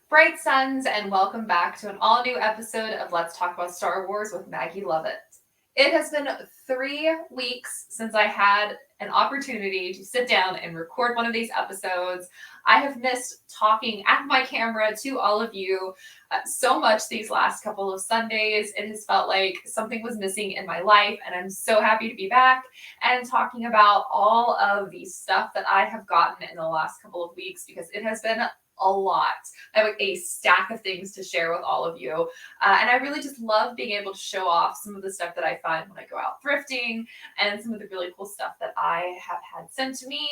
Bright suns, and welcome back to an all-new episode of Let's Talk About Star Wars with Maggie Lovett. It has been 3 weeks since I had an opportunity to sit down and record one of these episodes. I have missed talking at my camera to all of you so much these last couple of Sundays. It has felt like something was missing in my life, and I'm so happy to be back and talking about all of the stuff that I have gotten in the last couple of weeks because it has been a lot. I have like a stack of things to share with all of you. And I really just love being able to show off some of the stuff that I find when I go out thrifting and some of the really cool stuff that I have had sent to me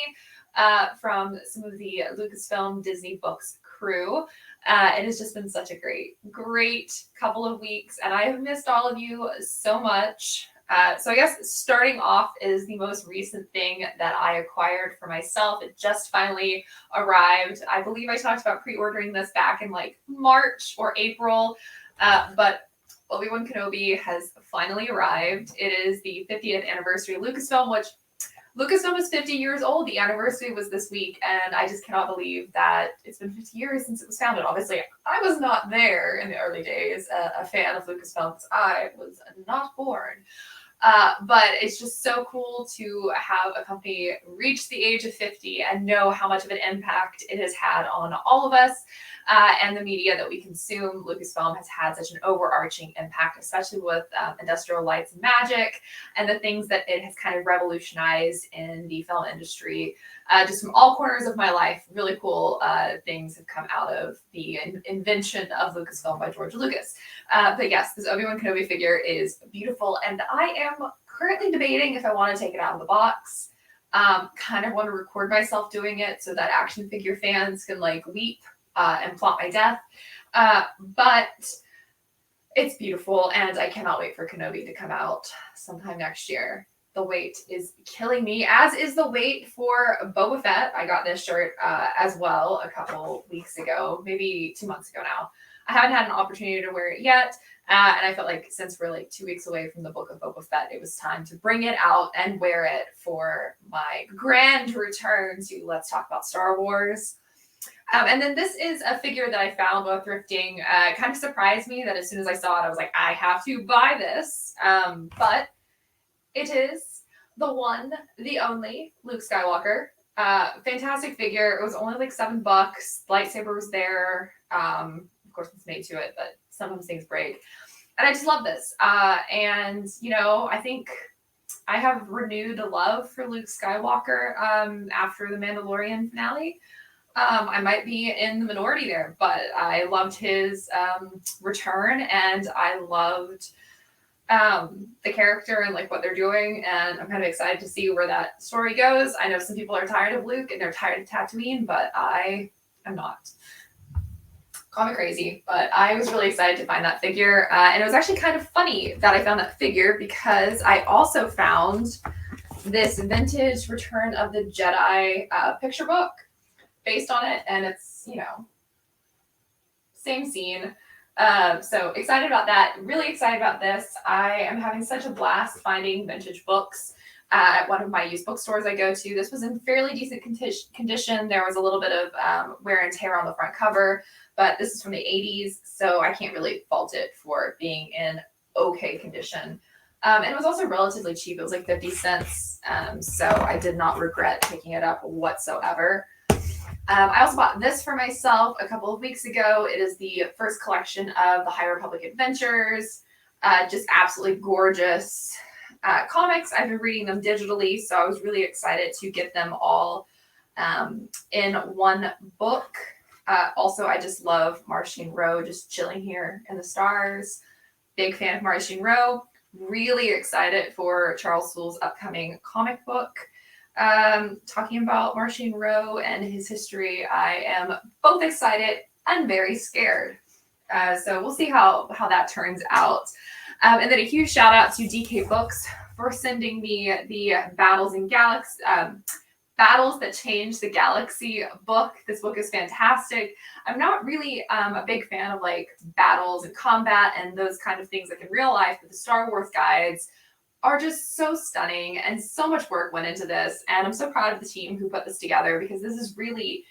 from some of the Lucasfilm Disney Books crew. It has just been such a great couple of weeks, and I have missed all of you so much. So I guess starting off is the most recent thing that I acquired for myself. It just finally arrived. I believe I talked about pre-ordering this back in like March or April, but Obi-Wan Kenobi has finally arrived. It is the 50th anniversary of Lucasfilm, which Lucasfilm is 50 years old. The anniversary was this week, and I just cannot believe that it's been 50 years since it was founded. Obviously, I was not there in the early days, a fan of Lucasfilm, because I was not born. But it's just so cool to have a company reach the age of 50 and know how much of an impact it has had on all of us and the media that we consume. Lucasfilm has had such an overarching impact, especially with Industrial Lights and Magic and the things that it has kind of revolutionized in the film industry. Just from all corners of my life, really cool things have come out of the invention of Lucasfilm by George Lucas. But yes, this Obi-Wan Kenobi figure is beautiful, and I am currently debating if I want to take it out of the box. Kind of want to record myself doing it so that action figure fans can like weep and plot my death. But it's beautiful, and I cannot wait for Kenobi to come out sometime next year. The wait is killing me, as is the wait for Boba Fett. I got this shirt as well a couple weeks ago, maybe 2 months ago now. I haven't had an opportunity to wear it yet, and I felt like since we're like 2 weeks away from the book of Boba Fett, it was time to bring it out and wear it for my grand return to Let's Talk About Star Wars. And then this is a figure that I found while thrifting. It kind of surprised me that as soon as I saw it, I was like, I have to buy this. But it is the one, the only Luke Skywalker. Fantastic figure. It was only like $7. Lightsaber was there. Of course, it's made to it, but sometimes things break. And I just love this. And, you know, I think I have renewed a love for Luke Skywalker after the Mandalorian finale. I might be in the minority there, but I loved his return, and I loved the character and like what they're doing, and I'm kind of excited to see where that story goes. I know some people are tired of Luke and they're tired of Tatooine, but I am not. Call me crazy, but I was really excited to find that figure, and it was actually kind of funny that I found that figure because I also found this vintage Return of the Jedi picture book based on it, and it's, you know, same scene. So excited about that. Really excited about this. I am having such a blast finding vintage books at one of my used bookstores I go to. This was in fairly decent condition. There was a little bit of wear and tear on the front cover, but this is from the 80s, so I can't really fault it for being in okay condition. And it was also relatively cheap. It was like 50 cents, so I did not regret picking it up whatsoever. I also bought this for myself a couple of weeks ago. It is the first collection of the High Republic Adventures. Just absolutely gorgeous comics. I've been reading them digitally, so I was really excited to get them all in one book. Also, I just love Martian Row, just chilling here in the stars. Big fan of Martian Row. Really excited for Charles Soule's upcoming comic book. Talking about Martian Row and his history, I am both excited and very scared. So we'll see how that turns out. And then a huge shout out to DK Books for sending me the Battles That Changed the Galaxy book. This book is fantastic. I'm not really a big fan of like battles and combat and those kind of things like in real life, but the Star Wars guides are just so stunning, and so much work went into this. And I'm so proud of the team who put this together, because this is really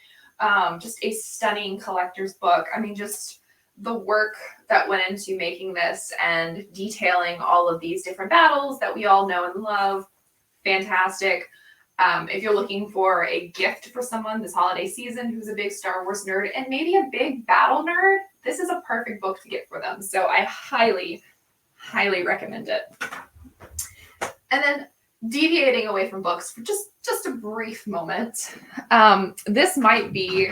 Just a stunning collector's book. I mean, just the work that went into making this and detailing all of these different battles that we all know and love. Fantastic. If you're looking for a gift for someone this holiday season who's a big Star Wars nerd and maybe a big battle nerd, this is a perfect book to get for them. So I highly, highly recommend it. And then deviating away from books for just a brief moment, this might be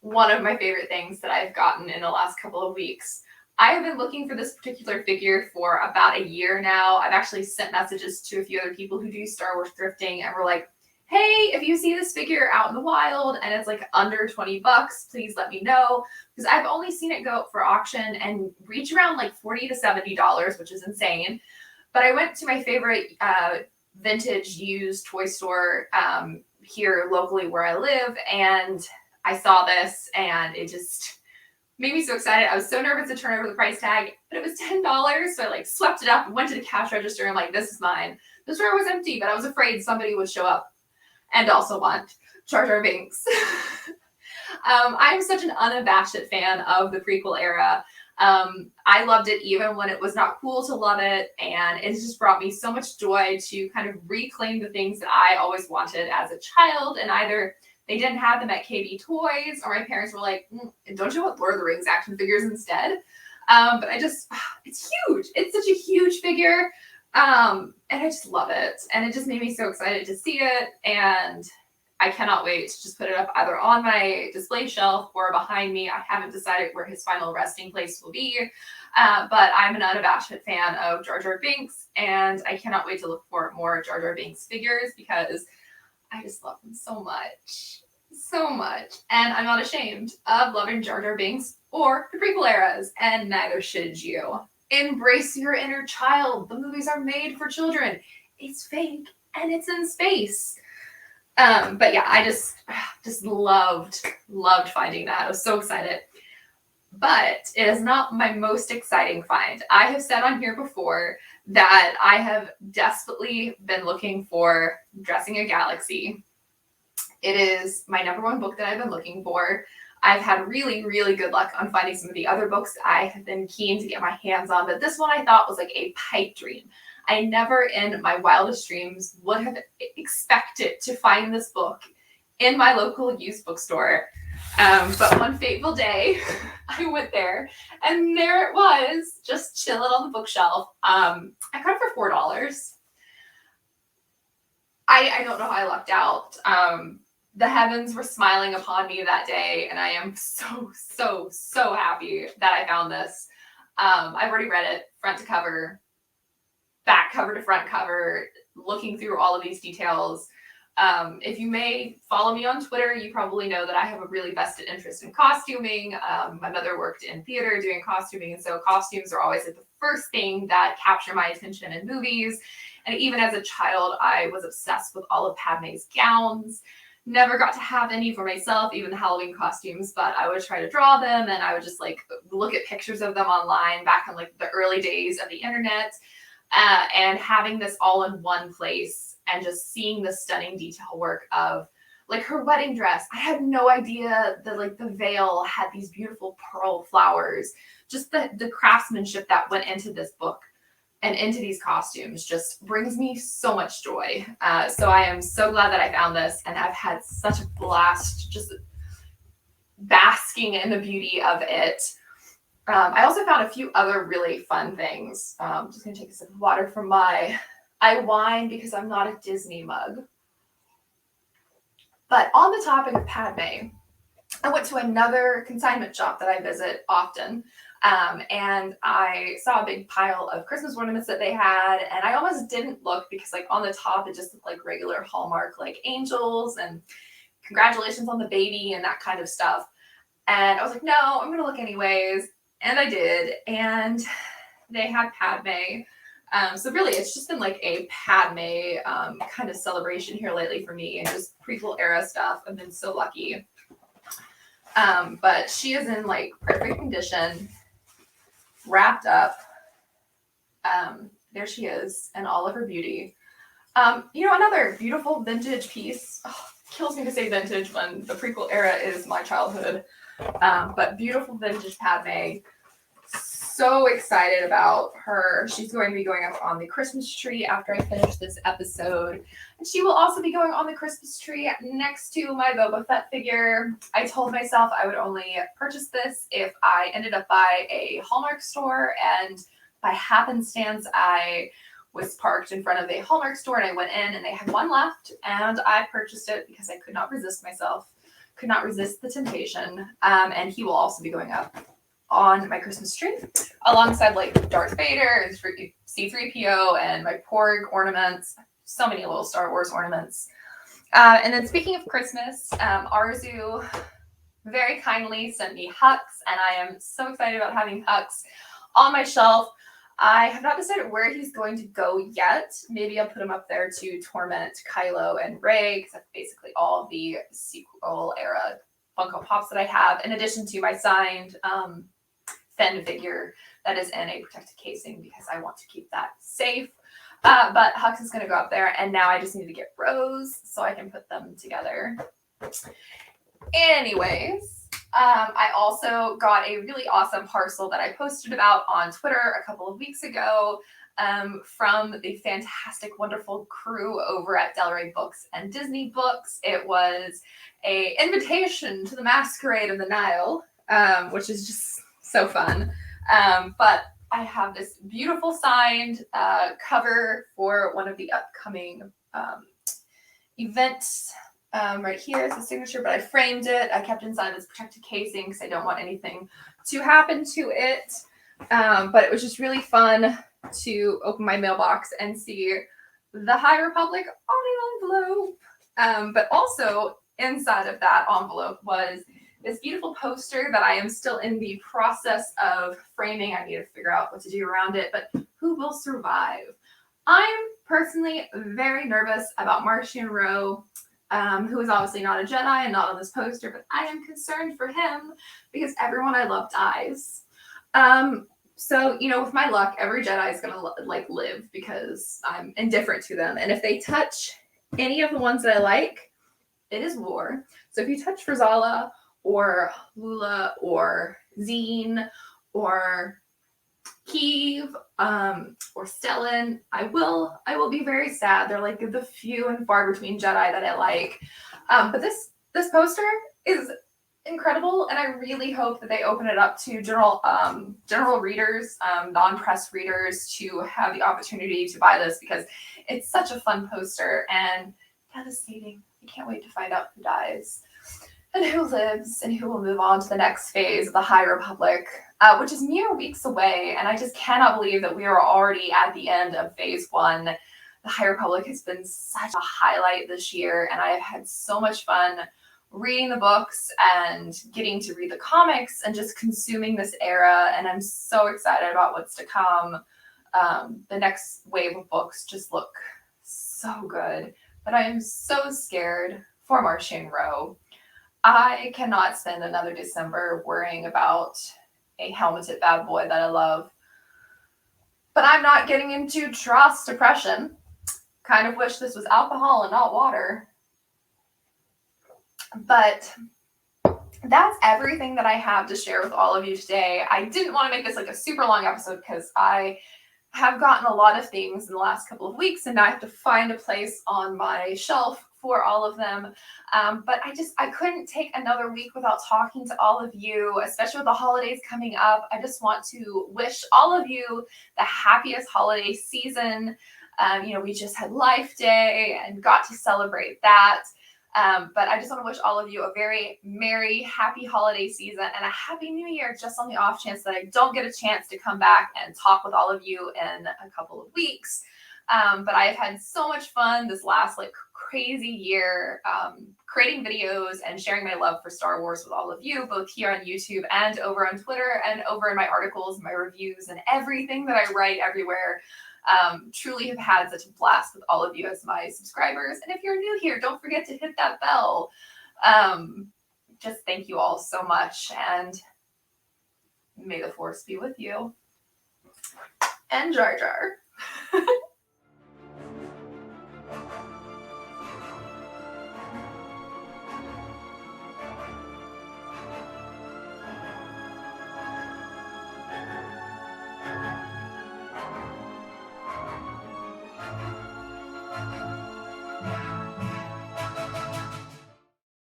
one of my favorite things that I've gotten in the last couple of weeks. I have been looking for this particular figure for about a year now. I've actually sent messages to a few other people who do Star Wars thrifting, and we're like, hey, if you see this figure out in the wild and it's like under $20, please let me know. Because I've only seen it go up for auction and reach around like $40 to $70, which is insane. But I went to my favorite vintage used toy store here locally where I live, and I saw this and it just made me so excited. I was so nervous to turn over the price tag, but it was $10. So I like swept it up and went to the cash register and I'm like, this is mine. The store was empty, but I was afraid somebody would show up and also want Jar Jar Binks. I'm such an unabashed fan of the prequel era. I loved it even when it was not cool to love it, and it just brought me so much joy to kind of reclaim the things that I always wanted as a child, and either they didn't have them at KB Toys, or my parents were like, don't you want Lord of the Rings action figures instead? But it's huge. It's such a huge figure. And I just love it. And it just made me so excited to see it. And I cannot wait to just put it up either on my display shelf or behind me. I haven't decided where his final resting place will be. But I'm an unabashed fan of Jar Jar Binks. And I cannot wait to look for more Jar Jar Binks figures because I just love him so much. So much. And I'm not ashamed of loving Jar Jar Binks or the prequel eras. And neither should you. Embrace your inner child. The movies are made for children. It's fake and it's in space. But yeah, I just loved finding that. I was so excited. But it is not my most exciting find. I have said on here before that I have desperately been looking for Dressing a Galaxy. It is my number one book that I've been looking for. I've had really, really good luck on finding some of the other books I have been keen to get my hands on, but this one I thought was like a pipe dream. I never in my wildest dreams would have expected to find this book in my local used bookstore. But one fateful day, I went there and there it was, just chilling on the bookshelf. I got it for $4. I don't know how I lucked out. The heavens were smiling upon me that day, and I am so happy that I found this. I've already read it front to cover, back cover to front cover, looking through all of these details. If you may follow me on Twitter, you probably know that I have a really vested interest in costuming. My mother worked in theater doing costuming, and so costumes are always like the first thing that capture my attention in movies. And even as a child, I was obsessed with all of Padme's gowns. Never got to have any for myself, even the Halloween costumes, but I would try to draw them, and I would just like look at pictures of them online back in like the early days of the internet. And having this all in one place and just seeing the stunning detail work of like her wedding dress. I had no idea that like the veil had these beautiful pearl flowers. Just the craftsmanship that went into this book and into these costumes just brings me so much joy. So I am so glad that I found this, and I've had such a blast just basking in the beauty of it. I also found a few other really fun things. I'm just going to take a sip of water from I whine because I'm not a Disney mug. But on the topic of Padme, I went to another consignment shop that I visit often. And I saw a big pile of Christmas ornaments that they had, and I almost didn't look because like on the top, it just looked like regular Hallmark, like angels and congratulations on the baby and that kind of stuff. And I was like, no, I'm going to look anyways. And I did. And they had Padme. So really, it's just been like a Padme kind of celebration here lately for me, and just prequel era stuff. I've been so lucky. But she is in like perfect condition, wrapped up. There she is in all of her beauty. Another beautiful vintage piece. Oh, kills me to say vintage when the prequel era is my childhood. But beautiful vintage Padme. So excited about her. She's going to be going up on the Christmas tree after I finish this episode. And she will also be going on the Christmas tree next to my Boba Fett figure. I told myself I would only purchase this if I ended up by a Hallmark store, and by happenstance I was parked in front of a Hallmark store and I went in and they had one left and I purchased it because I could not resist myself, could not resist the temptation. And he will also be going up on my Christmas tree alongside like Darth Vader and C-3PO and my Porg ornaments, so many little Star Wars ornaments. And then speaking of Christmas, Arzu very kindly sent me Hux, and I am so excited about having Hux on my shelf. I have not decided where he's going to go yet. Maybe I'll put him up there to torment Kylo and Rey, because that's basically all the sequel era Funko Pops that I have, in addition to my signed Fenn figure that is in a protected casing because I want to keep that safe. But Hux is going to go up there, and now I just need to get Rose so I can put them together. Anyways, I also got a really awesome parcel that I posted about on Twitter a couple of weeks ago from the fantastic, wonderful crew over at Del Rey Books and Disney Books. It was an invitation to the Masquerade of the Nile, which is just so fun. But I have this beautiful signed cover for one of the upcoming events. Right here is the signature, but I framed it. I kept inside this protected casing because I don't want anything to happen to it. But it was just really fun to open my mailbox and see the High Republic on an envelope. But also inside of that envelope was this beautiful poster that I am still in the process of framing. I need to figure out what to do around it, but who will survive? I'm personally very nervous about Marchion Ro, who is obviously not a Jedi and not on this poster, but I am concerned for him because everyone I love dies. So, you know, with my luck, every Jedi is going to live because I'm indifferent to them. And if they touch any of the ones that I like, it is war. So if you touch Frizala or Lula or Zine or Keeve or Stellan, I will be very sad. They're like the few and far between Jedi that I like. But this poster is incredible, and I really hope that they open it up to general readers, non-press readers, to have the opportunity to buy this because it's such a fun poster and devastating. I can't wait to find out who dies and who lives and who will move on to the next phase of the High Republic, which is mere weeks away. And I just cannot believe that we are already at the end of phase 1. The High Republic has been such a highlight this year, and I have had so much fun reading the books and getting to read the comics and just consuming this era. And I'm so excited about what's to come. The next wave of books just look so good, but I am so scared for Marchion Ro. I cannot spend another December worrying about a helmeted bad boy that I love. But I'm not getting into Tross depression. Kind of wish this was alcohol and not water. But that's everything that I have to share with all of you today. I didn't want to make this like a super long episode because I have gotten a lot of things in the last couple of weeks, and now I have to find a place on my shelf for all of them. But I couldn't take another week without talking to all of you, especially with the holidays coming up. I just want to wish all of you the happiest holiday season. We just had Life Day and got to celebrate that. But I just want to wish all of you a very merry, happy holiday season and a happy new year, just on the off chance that I don't get a chance to come back and talk with all of you in a couple of weeks. But I have had so much fun this last crazy year, creating videos and sharing my love for Star Wars with all of you, both here on YouTube and over on Twitter and over in my articles, my reviews, and everything that I write everywhere. Truly have had such a blast with all of you as my subscribers. And if you're new here, don't forget to hit that bell. Just thank you all so much, and may the Force be with you. And Jar Jar.